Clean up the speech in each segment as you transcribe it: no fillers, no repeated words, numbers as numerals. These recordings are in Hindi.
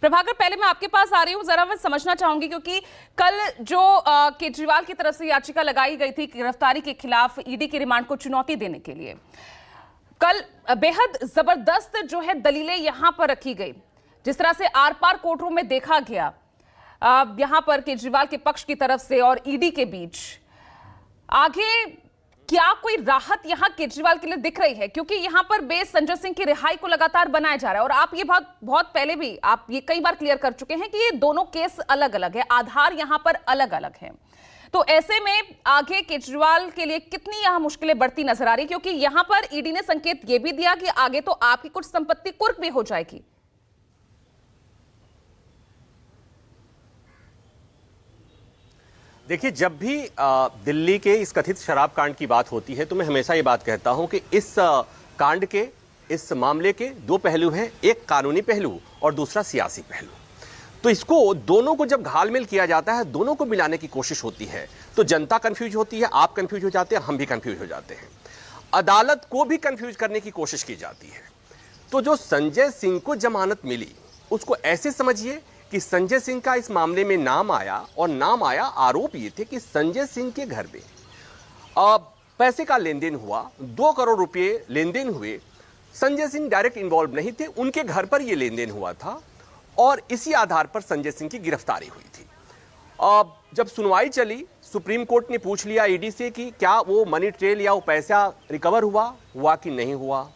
प्रभाकर, पहले मैं आपके पास आ रही हूं, जरा मैं समझना चाहूंगी क्योंकि कल जो केजरीवाल की तरफ से याचिका लगाई गई थी गिरफ्तारी के खिलाफ ईडी के रिमांड को चुनौती देने के लिए, कल बेहद जबरदस्त जो है दलीलें यहां पर रखी गई। जिस तरह से आर पार कोर्ट रूम में देखा गया यहां पर केजरीवाल के पक्ष की तरफ से और ईडी के बीच, आगे क्या कोई राहत यहां केजरीवाल के लिए दिख रही है? क्योंकि यहां पर बेस संजय सिंह की रिहाई को लगातार बनाया जा रहा है और आप ये बहुत पहले भी आप ये कई बार क्लियर कर चुके हैं कि ये दोनों केस अलग अलग है, आधार यहां पर अलग अलग है। तो ऐसे में आगे केजरीवाल के लिए कितनी यहां मुश्किलें बढ़ती नजर आ रही, क्योंकि यहां पर ईडी ने संकेत यह भी दिया कि आगे तो आपकी कुछ संपत्ति कुर्क भी हो जाएगी। देखिए, जब भी दिल्ली के इस कथित शराब कांड की बात होती है तो मैं हमेशा ये बात कहता हूं कि इस कांड के, इस मामले के दो पहलू हैं, एक कानूनी पहलू और दूसरा सियासी पहलू। तो इसको दोनों को जब घालमेल किया जाता है, दोनों को मिलाने की कोशिश होती है, तो जनता कंफ्यूज होती है, आप कंफ्यूज हो जाते हैं, हम भी कंफ्यूज हो जाते हैं, अदालत को भी कंफ्यूज करने की कोशिश की जाती है। तो जो संजय सिंह को जमानत मिली उसको ऐसे समझिए कि संजय सिंह का इस मामले में नाम आया, और नाम आया, आरोप ये थे कि संजय सिंह के घर में पैसे का लेन देन हुआ, 2 करोड़ रुपए लेन देन हुए। संजय सिंह डायरेक्ट इन्वॉल्व नहीं थे, उनके घर पर यह लेन देन हुआ था और इसी आधार पर संजय सिंह की गिरफ्तारी हुई थी। जब सुनवाई चली, सुप्रीम कोर्ट ने पूछ लिया ईडी से कि क्या वो मनी ट्रेल या वो पैसा रिकवर हुआ कि नहीं हुआ।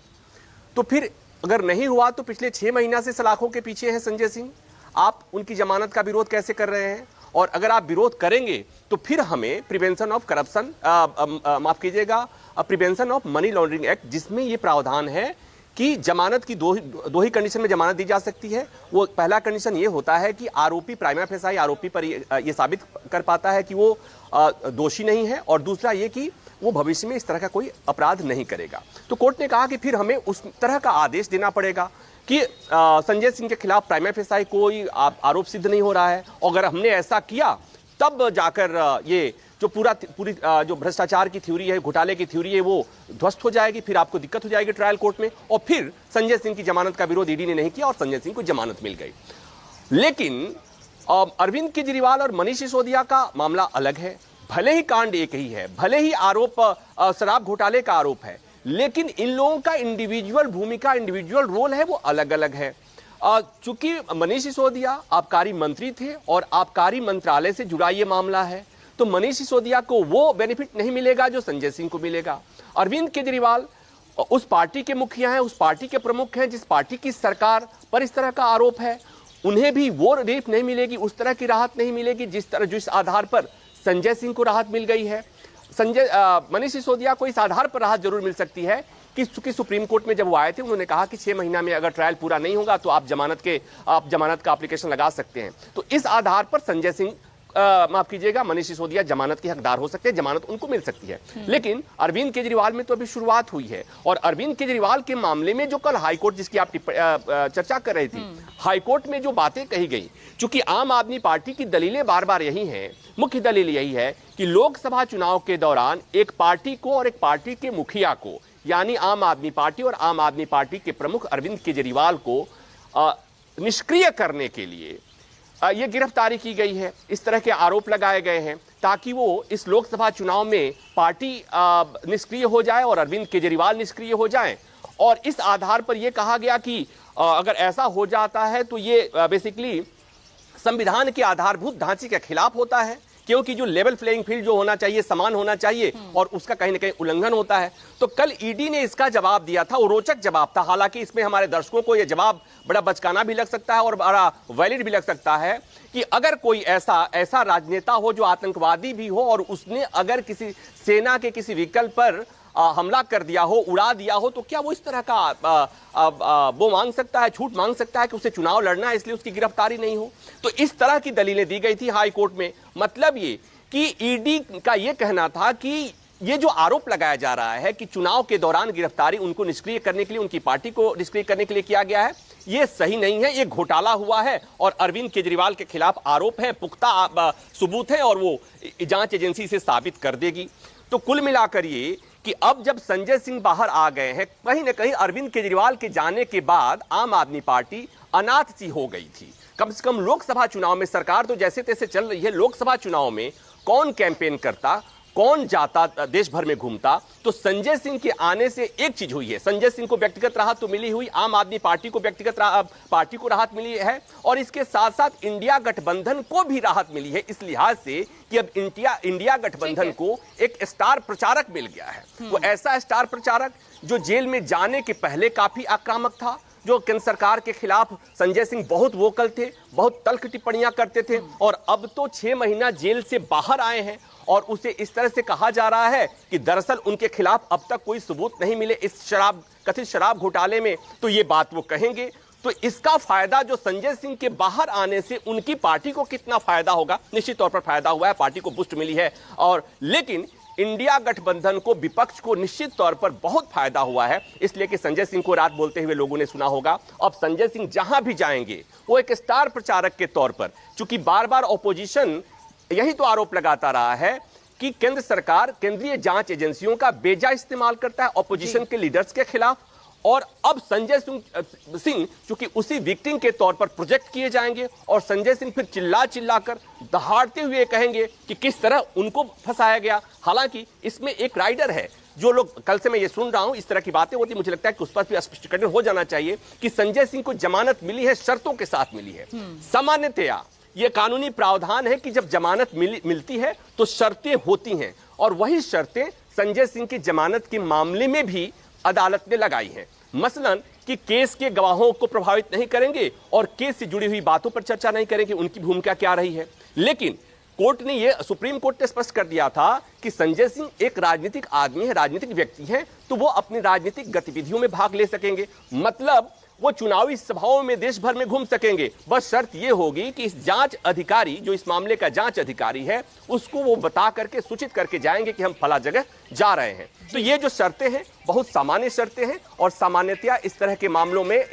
तो फिर अगर नहीं हुआ तो पिछले 6 महीना से सलाखों के पीछे हैं संजय सिंह, आप उनकी जमानत का विरोध कैसे कर रहे हैं? और अगर आप विरोध करेंगे तो फिर हमें प्रिवेंशन ऑफ करप्शन, माफ कीजिएगा, prevention of money laundering act, जिसमें यह प्रावधान है कि जमानत की दो ही कंडीशन में जमानत दी जा सकती है। वो पहला कंडीशन ये होता है कि आरोपी प्राइमा फेसाई आरोपी पर ये साबित कर पाता है कि वो दोषी नहीं है, और दूसरा ये कि वो भविष्य में इस तरह का कोई अपराध नहीं करेगा। तो कोर्ट ने कहा कि फिर हमें उस तरह का आदेश देना पड़ेगा कि संजय सिंह के खिलाफ प्राइमा फेसाई कोई आरोप सिद्ध नहीं हो रहा है, और अगर हमने ऐसा किया तब जाकर ये जो पूरी जो भ्रष्टाचार की थ्योरी है, घोटाले की थ्योरी है, वो ध्वस्त हो जाएगी, फिर आपको दिक्कत हो जाएगी ट्रायल कोर्ट में। और फिर संजय सिंह की जमानत का विरोध ईडी ने नहीं किया और संजय सिंह को जमानत मिल गई। लेकिन अरविंद केजरीवाल और मनीष सिसोदिया का मामला अलग है। भले ही कांड एक ही है, भले ही आरोप शराब घोटाले का आरोप है, लेकिन इन लोगों का इंडिविजुअल भूमिका, इंडिविजुअल रोल है, वो अलग अलग है। चूंकि मनीष सिसोदिया आबकारी मंत्री थे और आबकारी मंत्रालय से जुड़ा ये मामला है, तो मनीष सिसोदिया को वो बेनिफिट नहीं मिलेगा जो संजय सिंह को मिलेगा। अरविंद केजरीवाल उस पार्टी के मुखिया हैं, उस पार्टी के प्रमुख हैं जिस पार्टी की सरकार पर इस तरह का आरोप है, उन्हें भी वो रिलीफ नहीं मिलेगी, उस तरह की राहत नहीं मिलेगी जिस आधार पर संजय सिंह को राहत मिल गई है। मनीष सिसोदिया को इस आधार पर राहत जरूर मिल सकती है कि सुप्रीम कोर्ट में जब वो आए थे, उन्होंने कहा कि 6 महीना में अगर ट्रायल पूरा नहीं होगा तो आप जमानत का एप्लीकेशन लगा सकते हैं। तो इस आधार पर संजय सिंह, माफ कीजिएगा, मनीष सिसोदिया जमानत के हकदार हो सकते हैं, जमानत उनको मिल सकती है। लेकिन अरविंद केजरीवाल में तो अभी शुरुआत हुई है, और अरविंद केजरीवाल के मामले में जो कल हाईकोर्ट, जिसकी आप चर्चा कर रही थी, हाईकोर्ट में जो बातें कही गई, चूंकि आम आदमी पार्टी की दलीलें बार बार यही हैं, मुख्य दलील यही है कि लोकसभा चुनाव के दौरान एक पार्टी को और एक पार्टी के मुखिया को, यानी आम आदमी पार्टी और आम आदमी पार्टी के प्रमुख अरविंद केजरीवाल को निष्क्रिय करने के लिए ये गिरफ्तारी की गई है। इस तरह के आरोप लगाए गए हैं ताकि वो इस लोकसभा चुनाव में पार्टी निष्क्रिय हो जाए और अरविंद केजरीवाल निष्क्रिय हो जाएं। और इस आधार पर यह कहा गया कि अगर ऐसा हो जाता है तो ये बेसिकली संविधान के आधारभूत ढांचे के खिलाफ होता है, क्योंकि जो लेवल प्लेइंग फील्ड जो होना चाहिए, समान होना चाहिए, और उसका कहीं ना कहीं उल्लंघन होता है। तो कल ईडी ने इसका जवाब दिया था, वो रोचक जवाब था। हालांकि इसमें हमारे दर्शकों को यह जवाब बड़ा बचकाना भी लग सकता है और बड़ा वैलिड भी लग सकता है कि अगर कोई ऐसा राजनेता हो जो आतंकवादी भी हो और उसने अगर किसी सेना के किसी व्हीकल पर हमला कर दिया हो, उड़ा दिया हो, तो क्या वो इस तरह का वो मांग सकता है, छूट मांग सकता है कि उसे चुनाव लड़ना है इसलिए उसकी गिरफ्तारी नहीं हो? तो इस तरह की दलीलें दी गई थी हाई कोर्ट में। मतलब ये कि ईडी का ये कहना था कि ये जो आरोप लगाया जा रहा है कि चुनाव के दौरान गिरफ्तारी उनको निष्क्रिय करने के लिए, उनकी पार्टी को निष्क्रिय करने के लिए किया गया है, ये सही नहीं है, ये घोटाला हुआ है और अरविंद केजरीवाल के खिलाफ आरोप है, पुख्ता सबूत है और वो जांच एजेंसी से साबित कर देगी। तो कुल मिलाकर ये कि अब जब संजय सिंह बाहर आ गए हैं, कहीं ना कहीं अरविंद केजरीवाल के जाने के बाद आम आदमी पार्टी अनाथ सी हो गई थी। कम से कम लोकसभा चुनाव में सरकार तो जैसे तैसे चल रही है, लोकसभा चुनाव में कौन कैंपेन करता, कौन जाता, देश भर में घूमता। तो संजय सिंह के आने से एक चीज हुई है, संजय सिंह को व्यक्तिगत राहत तो मिली हुई, आम आदमी पार्टी को पार्टी को राहत मिली है, और इसके साथ साथ इंडिया गठबंधन को भी राहत मिली है इस लिहाज से कि अब इंडिया गठबंधन को एक स्टार प्रचारक मिल गया है। वो ऐसा स्टार प्रचारक जो जेल में जाने के पहले काफी आक्रामक था, जो केंद्र सरकार के खिलाफ संजय सिंह बहुत वोकल थे, बहुत तल्ख टिप्पणियां करते थे, और अब तो 6 महीना जेल से बाहर आए हैं और उसे इस तरह से कहा जा रहा है कि दरअसल उनके खिलाफ अब तक कोई सबूत नहीं मिले इस कथित शराब घोटाले में, तो ये बात वो कहेंगे। तो इसका फायदा जो संजय सिंह के बाहर आने से उनकी पार्टी को कितना फायदा होगा, निश्चित तौर पर फायदा हुआ है, पार्टी को बूस्ट मिली है। और लेकिन इंडिया गठबंधन को, विपक्ष को निश्चित तौर पर बहुत फायदा हुआ है, इसलिए कि संजय सिंह को रात बोलते हुए लोगों ने सुना होगा। अब संजय सिंह जहां भी जाएंगे वो एक स्टार प्रचारक के तौर पर, चूंकि बार बार ऑपोजिशन यही तो आरोप लगाता रहा है कि केंद्र सरकार केंद्रीय जांच एजेंसियों का बेजा इस्तेमाल करता है ऑपोजिशन के लीडर्स के खिलाफ, और अब संजय सिंह चूंकि उसी विक्टिम के तौर पर प्रोजेक्ट किए जाएंगे, और संजय सिंह फिर चिल्ला कर दहाड़ते हुए कहेंगे कि किस तरह उनको फंसाया गया। हालांकि इसमें एक राइडर है, जो लोग, कल से मैं ये सुन रहा हूं, इस तरह की बातें होती, मुझे लगता है कि उस पर भी स्पष्टीकरण हो जाना चाहिए कि संजय सिंह को जमानत मिली है, शर्तों के साथ मिली है। सामान्यतया ये कानूनी प्रावधान है कि जब जमानत मिलती है तो शर्तें होती हैं, और वही शर्तें संजय सिंह की जमानत के मामले में भी अदालत ने लगाई हैं। मसलन कि केस के गवाहों को प्रभावित नहीं करेंगे और केस से जुड़ी हुई बातों पर चर्चा नहीं करेंगे, उनकी भूमिका क्या रही है। लेकिन कोर्ट ने यह, सुप्रीम कोर्ट ने स्पष्ट कर दिया था कि संजय सिंह एक राजनीतिक आदमी है, राजनीतिक व्यक्ति है, तो वो अपनी राजनीतिक गतिविधियों में भाग ले सकेंगे, मतलब वो चुनावी सभाओं में देश भर में घूम सकेंगे। बस शर्त ये होगी कि इस जांच अधिकारी, जो इस मामले का जांच अधिकारी है, उसको वो बता करके, सूचित करके जाएंगे कि हम फला जगह जा रहे हैं। तो ये जो शर्तें हैं बहुत सामान्य शर्तें हैं, और सामान्यतया इस तरह के मामलों में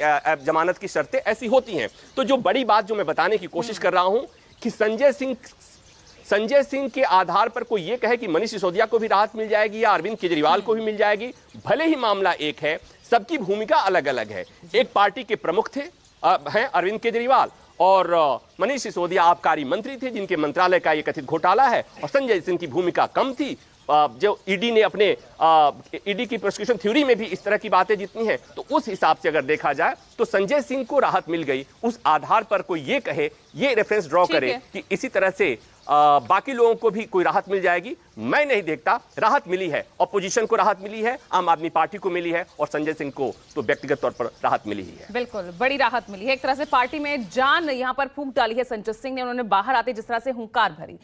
जमानत की शर्तें ऐसी होती हैं। तो जो बड़ी बात जो मैं बताने की कोशिश कर रहा हूं कि संजय सिंह के आधार पर कोई ये कहे कि मनीष सिसोदिया को भी राहत मिल जाएगी या अरविंद केजरीवाल को भी मिल जाएगी, भले ही मामला एक है, सबकी भूमिका अलग अलग है। एक पार्टी के प्रमुख थे, हैं अरविंद केजरीवाल, और मनीष सिसोदिया आबकारी मंत्री थे जिनके मंत्रालय का ये कथित घोटाला है, और संजय सिंह की भूमिका कम थी। जो ईडी ने अपने ईडी की प्रोसिक्यूशन थ्योरी में भी इस तरह की बातें जितनी हैं, तो उस हिसाब से अगर देखा जाए तो संजय सिंह को राहत मिल गई। उस आधार पर कोई ये कहे, ये रेफरेंस ड्रॉ करे कि इसी तरह से बाकी लोगों को भी कोई राहत मिल जाएगी, मैं नहीं देखता। राहत मिली है, ऑपोजिशन को राहत मिली है, आम आदमी पार्टी को मिली है, और संजय सिंह को तो व्यक्तिगत तौर पर राहत मिली ही है। बिल्कुल बड़ी राहत मिली है, एक तरह से पार्टी में जान यहां पर फूंक डाली है संजय सिंह ने, उन्होंने बाहर आते जिस तरह से हुंकार भरी।